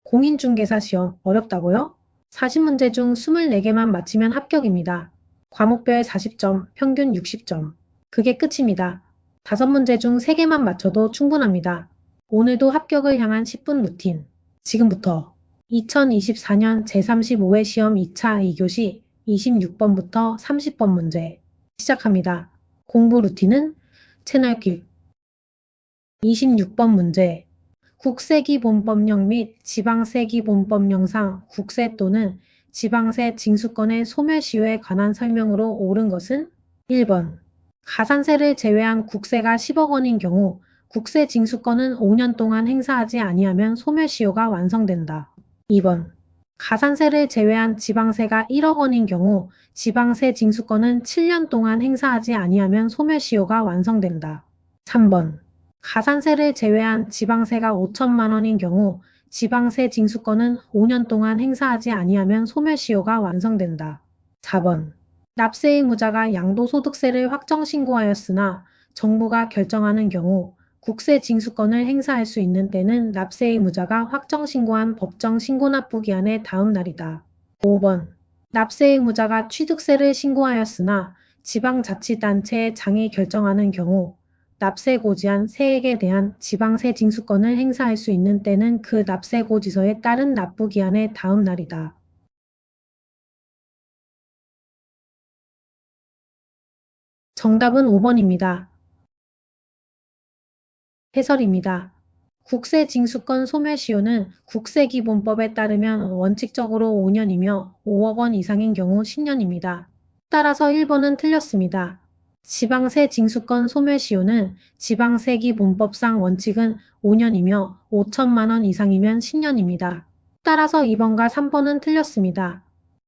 공인중개사 시험 어렵다고요? 40문제 중 24개만 맞히면 합격입니다. 과목별 40점, 평균 60점. 그게 끝입니다. 5문제 중 3개만 맞춰도 충분합니다. 오늘도 합격을 향한 10분 루틴. 지금부터 2024년 제35회 시험 2차 2교시 26번부터 30번 문제 시작합니다. 공부 루틴은 채널길 26번 문제 국세기본법령 및 지방세기본법령상 국세 또는 지방세 징수권의 소멸시효에 관한 설명으로 옳은 것은 1번 가산세를 제외한 국세가 10억 원인 경우 국세 징수권은 5년 동안 행사하지 아니하면 소멸시효가 완성된다. 2번 가산세를 제외한 지방세가 1억 원인 경우 지방세 징수권은 7년 동안 행사하지 아니하면 소멸시효가 완성된다. 3번 가산세를 제외한 지방세가 5천만 원인 경우 지방세 징수권은 5년 동안 행사하지 아니하면 소멸시효가 완성된다. 4번 납세 의무자가 양도소득세를 확정신고하였으나 정부가 결정하는 경우 국세 징수권을 행사할 수 있는 때는 납세 의무자가 확정신고한 법정 신고납부기한의 다음 날이다. 5번 납세 의무자가 취득세를 신고하였으나 지방자치단체의 장이 결정하는 경우 납세 고지한 세액에 대한 지방세 징수권을 행사할 수 있는 때는 그 납세 고지서에 따른 납부기한의 다음 날이다. 정답은 5번입니다. 해설입니다. 국세징수권 소멸시효는 국세기본법에 따르면 원칙적으로 5년이며 5억 원 이상인 경우 10년입니다. 따라서 1번은 틀렸습니다. 지방세 징수권 소멸시효는 지방세기본법상 원칙은 5년이며 5천만 원 이상이면 10년입니다. 따라서 2번과 3번은 틀렸습니다.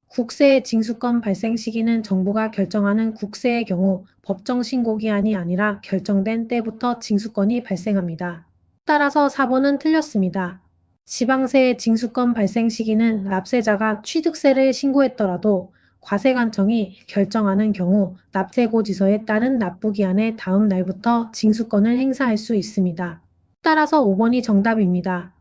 국세의 징수권 발생 시기는 정부가 결정하는 국세의 경우 법정 신고기한이 아니라 결정된 때부터 징수권이 발생합니다. 따라서 4번은 틀렸습니다. 지방세의 징수권 발생 시기는 납세자가 취득세를 신고했더라도 과세관청이 결정하는 경우 납세고지서에 따른 납부기한의 다음 날부터 징수권을 행사할 수 있습니다. 따라서 5번이 정답입니다.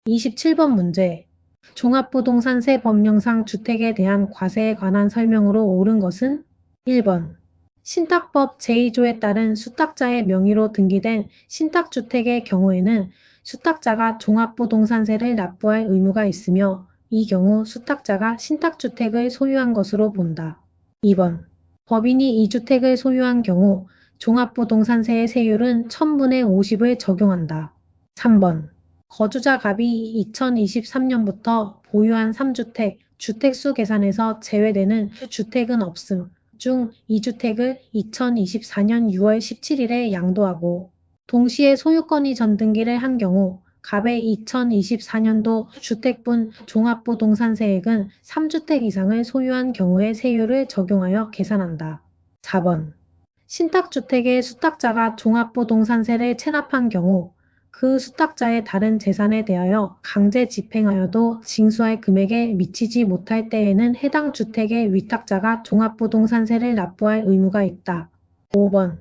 27번 문제 종합부동산세 법령상 주택에 대한 과세에 관한 설명으로 옳은 것은 1번 신탁법 제2조에 따른 수탁자의 명의로 등기된 신탁주택의 경우에는 수탁자가 종합부동산세를 납부할 의무가 있으며 이 경우 수탁자가 신탁주택을 소유한 것으로 본다. 2번 법인이 이 주택을 소유한 경우 종합부동산세의 세율은 1000분의 50을 적용한다. 3번 거주자 갑이 2023년부터 보유한 3주택, 주택수 계산에서 제외되는 주택은 없음 중 2주택을 2024년 6월 17일에 양도하고 동시에 소유권이 전등기를 한 경우 갑의 2024년도 주택분 종합부동산세액은 3주택 이상을 소유한 경우의 세율을 적용하여 계산한다. 4번 신탁주택의 수탁자가 종합부동산세를 체납한 경우 그 수탁자의 다른 재산에 대하여 강제 집행하여도 징수할 금액에 미치지 못할 때에는 해당 주택의 위탁자가 종합부동산세를 납부할 의무가 있다. 5번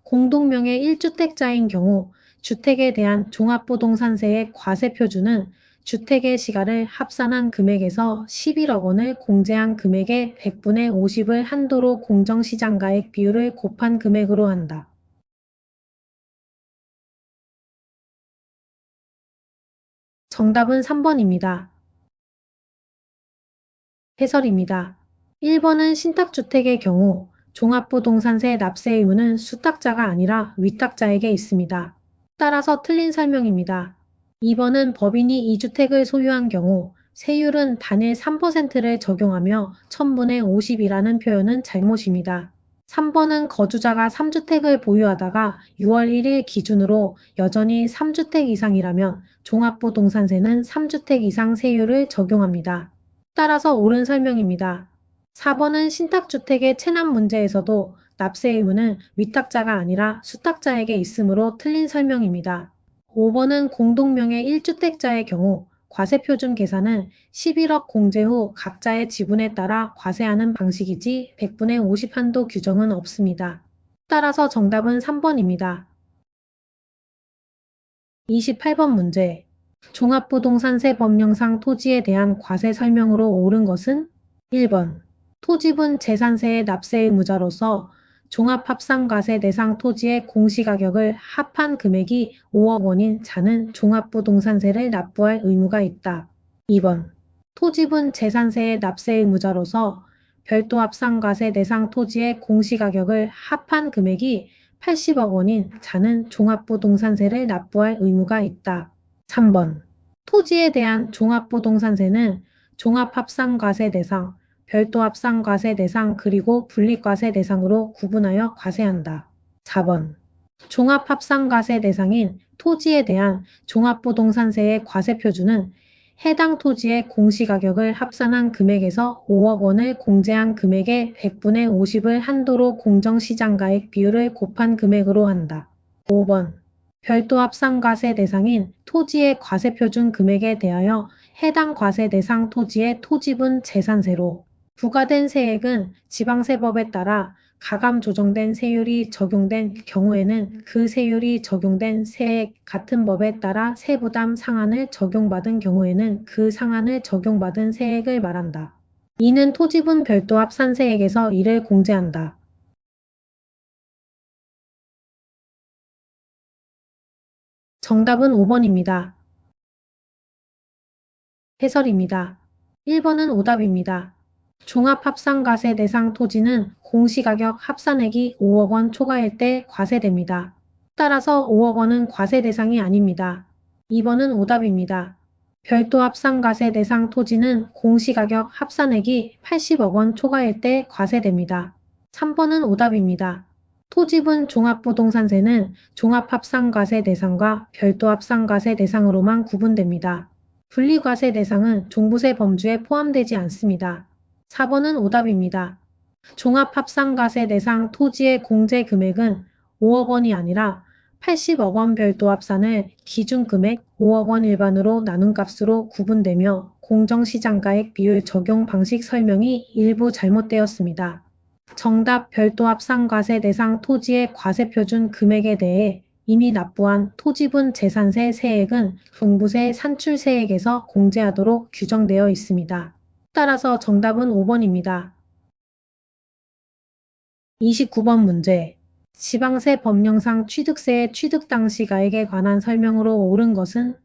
공동명의 1주택자인 경우 주택에 대한 종합부동산세의 과세표준은 주택의 시가를 합산한 금액에서 11억 원을 공제한 금액의 100분의 50을 한도로 공정시장가액 비율을 곱한 금액으로 한다. 정답은 3번입니다. 해설입니다. 1번은 신탁주택의 경우 종합부동산세 납세 의무는 수탁자가 아니라 위탁자에게 있습니다. 따라서 틀린 설명입니다. 2번은 법인이 이 주택을 소유한 경우 세율은 단일 3%를 적용하며 1000분의 50이라는 표현은 잘못입니다. 3번은 거주자가 3주택을 보유하다가 6월 1일 기준으로 여전히 3주택 이상이라면 종합부동산세는 3주택 이상 세율을 적용합니다. 따라서 옳은 설명입니다. 4번은 신탁주택의 체납 문제에서도 납세 의무는 위탁자가 아니라 수탁자에게 있으므로 틀린 설명입니다. 5번은 공동명의 1주택자의 경우 과세표준 계산은 11억 공제 후 각자의 지분에 따라 과세하는 방식이지 100분의 50 한도 규정은 없습니다. 따라서 정답은 3번입니다. 28번 문제 종합부동산세 법령상 토지에 대한 과세 설명으로 옳은 것은 1번. 토지분 재산세의 납세 의무자로서 종합합산과세 대상 토지의 공시가격을 합한 금액이 5억 원인 자는 종합부동산세를 납부할 의무가 있다. 2번. 토지분 재산세의 납세 의무자로서 별도 합산과세 대상 토지의 공시가격을 합한 금액이 80억 원인 자는 종합부동산세를 납부할 의무가 있다. 3번. 토지에 대한 종합부동산세는 종합합산과세 대상, 별도합산과세 대상 그리고 분리과세 대상으로 구분하여 과세한다. 4번. 종합합산과세 대상인 토지에 대한 종합부동산세의 과세표준은 해당 토지의 공시가격을 합산한 금액에서 5억 원을 공제한 금액의 100분의 50을 한도로 공정시장가액 비율을 곱한 금액으로 한다. 5번. 별도 합산과세 대상인 토지의 과세표준 금액에 대하여 해당 과세 대상 토지의 토지분 재산세로 부과된 세액은 지방세법에 따라 가감 조정된 세율이 적용된 경우에는 그 세율이 적용된 세액 같은 법에 따라 세부담 상한을 적용받은 경우에는 그 상한을 적용받은 세액을 말한다. 이는 토지분 별도 합산세액에서 이를 공제한다. 정답은 5번입니다. 해설입니다. 1번은 오답입니다. 종합합산과세 대상 토지는 공시가격 합산액이 5억 원 초과일 때 과세됩니다. 따라서 5억 원은 과세 대상이 아닙니다. 2번은 오답입니다. 별도 합산과세 대상 토지는 공시가격 합산액이 80억 원 초과일 때 과세됩니다. 3번은 오답입니다. 토지분 종합부동산세는 종합합산과세 대상과 별도합산과세 대상으로만 구분됩니다. 분리과세 대상은 종부세 범주에 포함되지 않습니다. 4번은 오답입니다. 종합합산과세 대상 토지의 공제 금액은 5억 원이 아니라 80억 원 별도합산을 기준금액 5억 원 일반으로 나눈 값으로 구분되며 공정시장가액 비율 적용 방식 설명이 일부 잘못되었습니다. 정답 별도합산과세 대상 토지의 과세표준 금액에 대해 이미 납부한 토지분 재산세 세액은 종부세 산출세액에서 공제하도록 규정되어 있습니다. 따라서 정답은 5번입니다. 29번 문제. 지방세 법령상 취득세의 취득 당시 가액에 관한 설명으로 옳은 것은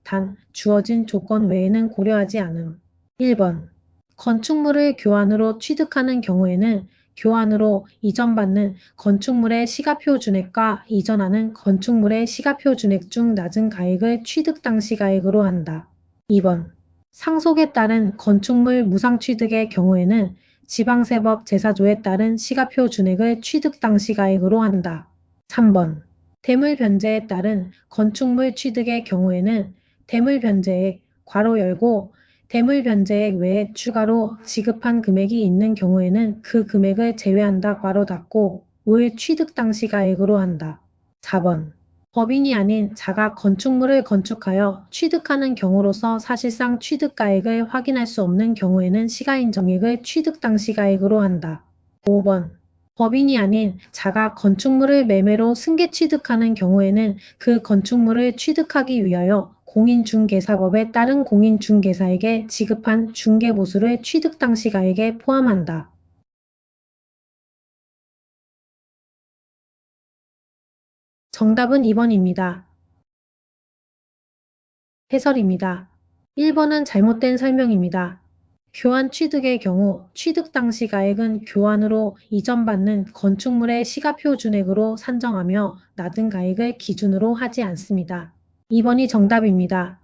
단 주어진 조건 외에는 고려하지 않음. 1번. 건축물을 교환으로 취득하는 경우에는 교환으로 이전받는 건축물의 시가표 준액과 이전하는 건축물의 시가표 준액 중 낮은 가액을 취득 당시 가액으로 한다. 2번. 상속에 따른 건축물 무상 취득의 경우에는 지방세법 제4조에 따른 시가표 준액을 취득 당시 가액으로 한다. 3번. 대물 변제에 따른 건축물 취득의 경우에는 대물 변제액 괄호 열고 대물 변제액 외에 추가로 지급한 금액이 있는 경우에는 그 금액을 제외한다 괄호 닫고 올 취득 당시 가액으로 한다. 4번. 법인이 아닌 자가 건축물을 건축하여 취득하는 경우로서 사실상 취득가액을 확인할 수 없는 경우에는 시가인정액을 취득 당시 가액으로 한다. 5번. 법인이 아닌 자가 건축물을 매매로 승계 취득하는 경우에는 그 건축물을 취득하기 위하여 공인중개사법에 따른 공인중개사에게 지급한 중개보수를 취득 당시 가액에 포함한다. 정답은 2번입니다. 해설입니다. 1번은 잘못된 설명입니다. 교환 취득의 경우 취득 당시 가액은 교환으로 이전받는 건축물의 시가표 준액으로 산정하며 낮은 가액을 기준으로 하지 않습니다. 2번이 정답입니다.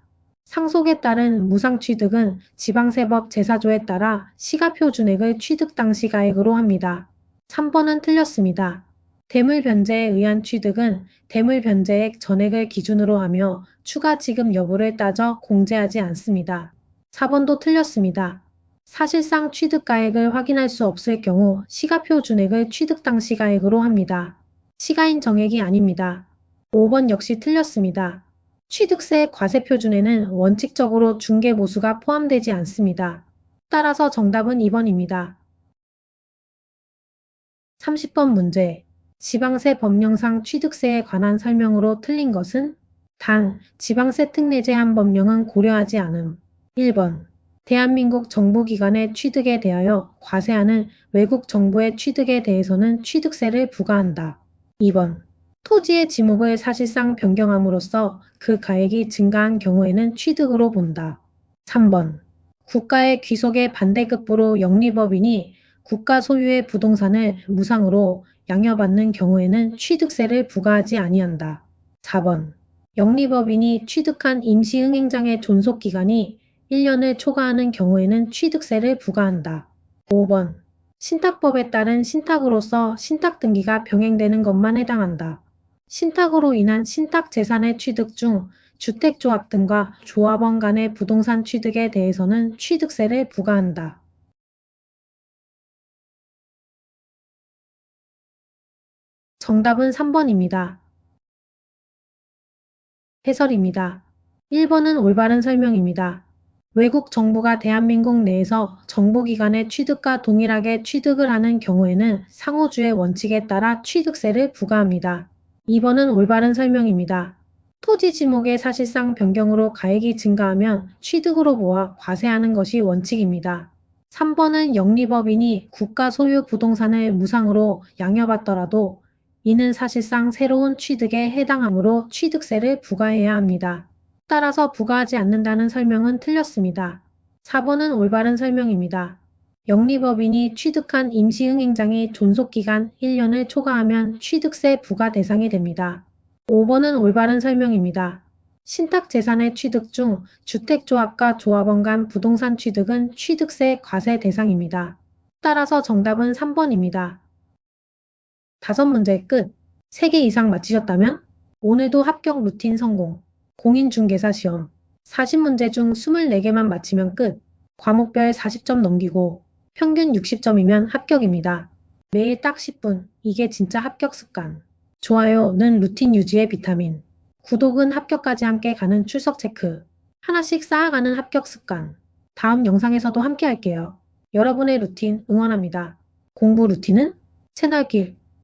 상속에 따른 무상 취득은 지방세법 제4조에 따라 시가표 준액을 취득 당시 가액으로 합니다. 3번은 틀렸습니다. 대물 변제에 의한 취득은 대물 변제액 전액을 기준으로 하며 추가 지급 여부를 따져 공제하지 않습니다. 4번도 틀렸습니다. 사실상 취득가액을 확인할 수 없을 경우 시가표 준액을 취득 당시 가액으로 합니다. 시가인 정액이 아닙니다. 5번 역시 틀렸습니다. 취득세 과세표준에는 원칙적으로 중개보수가 포함되지 않습니다. 따라서 정답은 2번입니다. 30번 문제. 지방세 법령상 취득세에 관한 설명으로 틀린 것은 단, 지방세 특례 제한 법령은 고려하지 않음. 1번. 대한민국 정부기관의 취득에 대하여 과세하는 외국 정부의 취득에 대해서는 취득세를 부과한다. 2번. 토지의 지목을 사실상 변경함으로써 그 가액이 증가한 경우에는 취득으로 본다. 3번. 국가의 귀속에 반대급부로 영리법인이 국가 소유의 부동산을 무상으로 양여받는 경우에는 취득세를 부과하지 아니한다. 4번. 영리법인이 취득한 임시응행장의 존속기간이 1년을 초과하는 경우에는 취득세를 부과한다. 5번. 신탁법에 따른 신탁으로서 신탁등기가 병행되는 것만 해당한다. 신탁으로 인한 신탁재산의 취득 중 주택조합 등과 조합원 간의 부동산 취득에 대해서는 취득세를 부과한다. 정답은 3번입니다. 해설입니다. 1번은 올바른 설명입니다. 외국 정부가 대한민국 내에서 정보기관의 취득과 동일하게 취득을 하는 경우에는 상호주의 원칙에 따라 취득세를 부과합니다. 2번은 올바른 설명입니다. 토지 지목의 사실상 변경으로 가액이 증가하면 취득으로 보아 과세하는 것이 원칙입니다. 3번은 영리법인이 국가 소유 부동산을 무상으로 양여받더라도 이는 사실상 새로운 취득에 해당하므로 취득세를 부과해야 합니다. 따라서 부과하지 않는다는 설명은 틀렸습니다. 4번은 올바른 설명입니다. 영리법인이 취득한 임시응행장이 존속기간 1년을 초과하면 취득세 부과 대상이 됩니다. 5번은 올바른 설명입니다. 신탁재산의 취득 중 주택조합과 조합원 간 부동산 취득은 취득세 과세 대상입니다. 따라서 정답은 3번입니다. 5문제 끝. 3개 이상 맞히셨다면 오늘도 합격 루틴 성공. 공인중개사 시험 40문제 중 24개만 맞히면 끝. 과목별 40점 넘기고 평균 60점이면 합격입니다. 매일 딱 10분. 이게 진짜 합격 습관. 좋아요는 루틴 유지의 비타민. 구독은 합격까지 함께 가는 출석 체크. 하나씩 쌓아가는 합격 습관. 다음 영상에서도 함께 할게요. 여러분의 루틴 응원합니다. 공부 루틴은 채널길